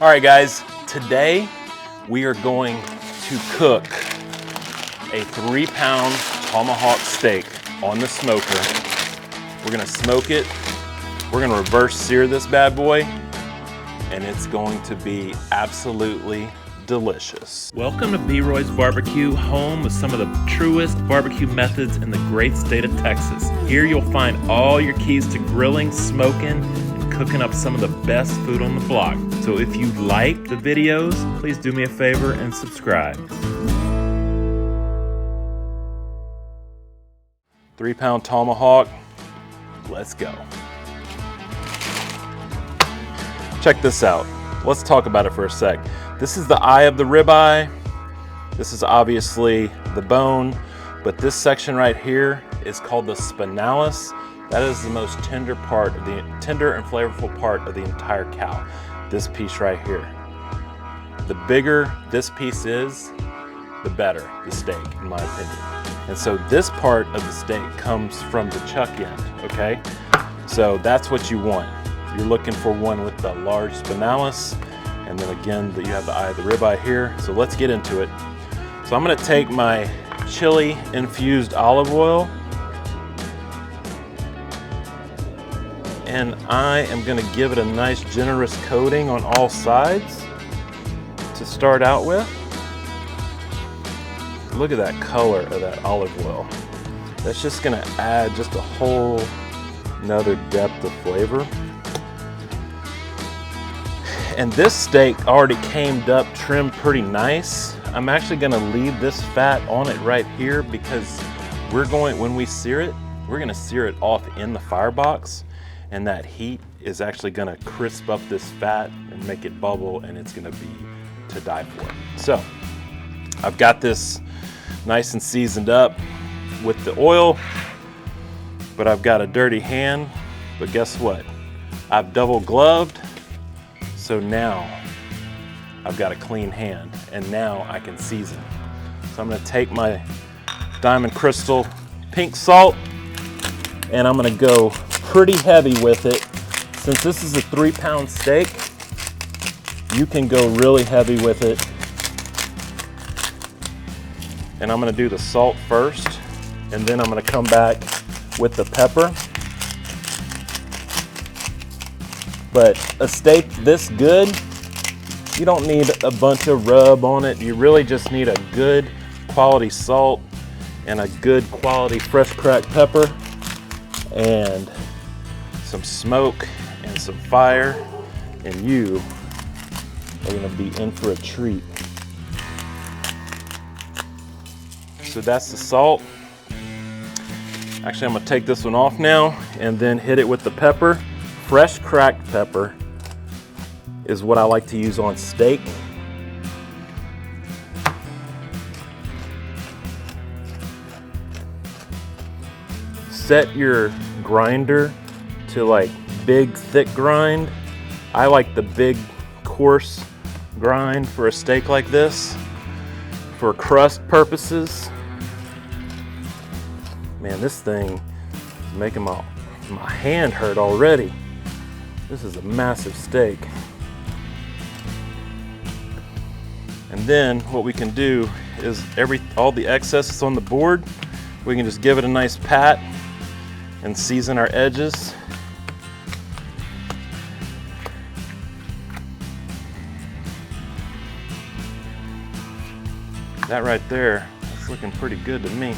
All right guys, today we are going to cook a 3-pound tomahawk steak on the smoker. We're gonna smoke it, we're gonna reverse sear this bad boy, and it's going to be absolutely delicious. Welcome to B. Roy's Barbecue, home of some of the truest barbecue methods in the great state of Texas. Here you'll find all your keys to grilling, smoking, and cooking up some of the best food on the block. So if you like the videos, please do me a favor and subscribe. 3-pound tomahawk, let's go. Check this out. Let's talk about it for a sec. This is the eye of the ribeye. This is obviously the bone, but this section right here is called the spinalis. That is the most tender and flavorful part of the entire cow. This piece right here. The bigger this piece is, the better the steak, in my opinion. And so this part of the steak comes from the chuck end, okay? So that's what you want. You're looking for one with the large spinalis, and then again, you have the eye of the ribeye here. So let's get into it. So I'm gonna take my chili infused olive oil, and I am gonna give it a nice generous coating on all sides to start out with. Look at that color of that olive oil. That's just gonna add just a whole another depth of flavor. And this steak already came up, trimmed pretty nice. I'm actually gonna leave this fat on it right here because when we sear it, we're gonna sear it off in the firebox, and that heat is actually gonna crisp up this fat and make it bubble, and it's gonna be to die for. So I've got this nice and seasoned up with the oil, but I've got a dirty hand. But guess what? I've double gloved, so now I've got a clean hand, and now I can season. So I'm gonna take my Diamond Crystal pink salt, and I'm gonna go pretty heavy with it. Since this is a 3-pound steak, you can go really heavy with it. And I'm gonna do the salt first, and then I'm gonna come back with the pepper. But a steak this good, you don't need a bunch of rub on it. You really just need a good quality salt and a good quality fresh cracked pepper and some smoke and some fire, and you are gonna be in for a treat. So that's the salt. Actually, I'm gonna take this one off now and then hit it with the pepper. Fresh cracked pepper is what I like to use on steak. Set your grinder to like big, thick grind. I like the big, coarse grind for a steak like this for crust purposes. Man, this thing is making my hand hurt already. This is a massive steak. And then what we can do is all the excess that's on the board, we can just give it a nice pat and season our edges. That right there, that's looking pretty good to me.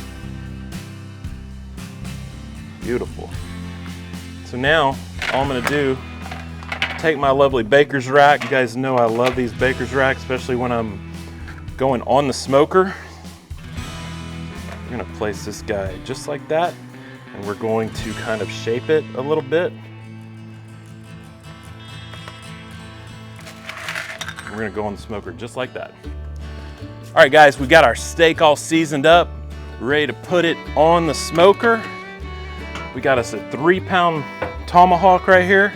Beautiful. So now, all I'm gonna do, take my lovely baker's rack. You guys know I love these baker's racks, especially when I'm going on the smoker. We're gonna place this guy just like that, and we're going to kind of shape it a little bit. We're gonna go on the smoker just like that. All right guys, we got our steak all seasoned up, ready to put it on the smoker. We got us a 3-pound tomahawk right here.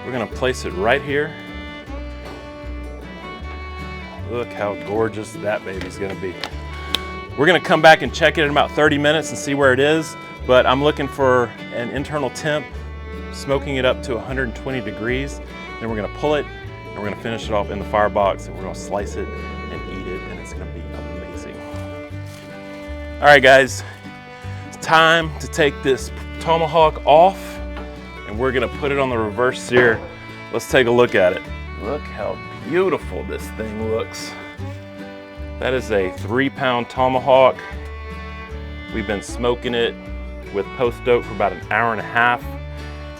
We're gonna place it right here. Look how gorgeous that baby's gonna be. We're gonna come back and check it in about 30 minutes and see where it is, but I'm looking for an internal temp, smoking it up to 120 degrees. Then we're gonna pull it And we're gonna finish it off in the firebox, and we're gonna slice it and eat it, and it's gonna be amazing. All right, guys, it's time to take this tomahawk off, and we're gonna put it on the reverse sear. Let's take a look at it. Look how beautiful this thing looks. That is a 3-pound tomahawk. We've been smoking it with post oak for about an hour and a half.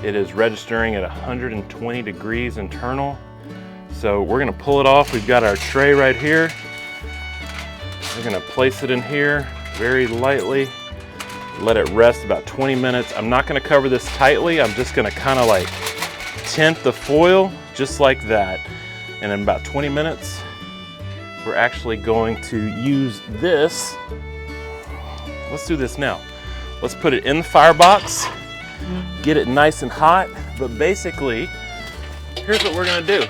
It is registering at 120 degrees internal. So we're gonna pull it off. We've got our tray right here. We're gonna place it in here very lightly. Let it rest about 20 minutes. I'm not gonna cover this tightly. I'm just gonna kind of like tint the foil just like that. And in about 20 minutes, we're actually going to use this. Let's do this now. Let's put it in the firebox, get it nice and hot. But basically, here's what we're gonna do.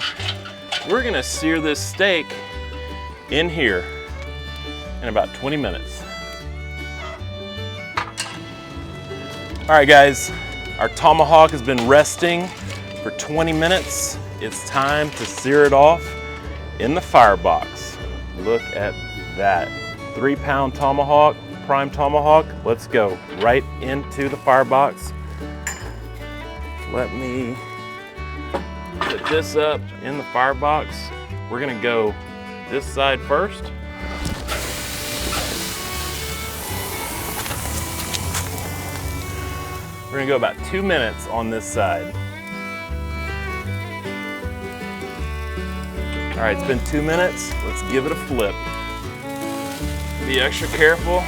We're gonna sear this steak in here in about 20 minutes. All right, guys, our tomahawk has been resting for 20 minutes. It's time to sear it off in the firebox. Look at that. 3-pound tomahawk, prime tomahawk. Let's go right into the firebox. Let me put this up in the firebox. We're gonna go this side first. We're gonna go about 2 minutes on this side. All right, it's been 2 minutes. Let's give it a flip. Be extra careful.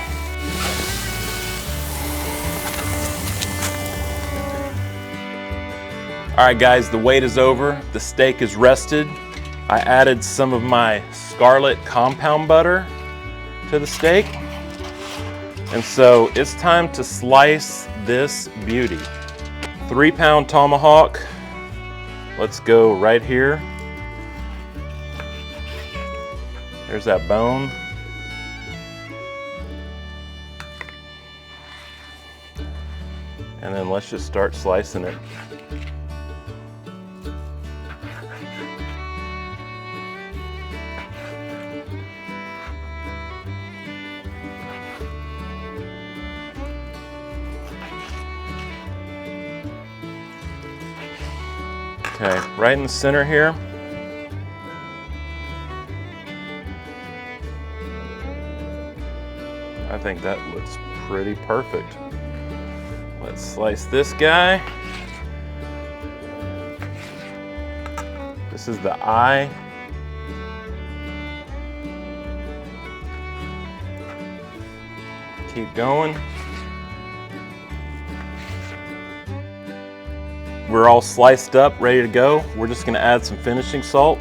All right, guys, the wait is over. The steak is rested. I added some of my Scarlet compound butter to the steak. And so it's time to slice this beauty. 3-pound tomahawk. Let's go right here. There's that bone. And then let's just start slicing it. Okay, right in the center here. I think that looks pretty perfect. Let's slice this guy. This is the eye. Keep going. We're all sliced up, ready to go. We're just gonna add some finishing salt.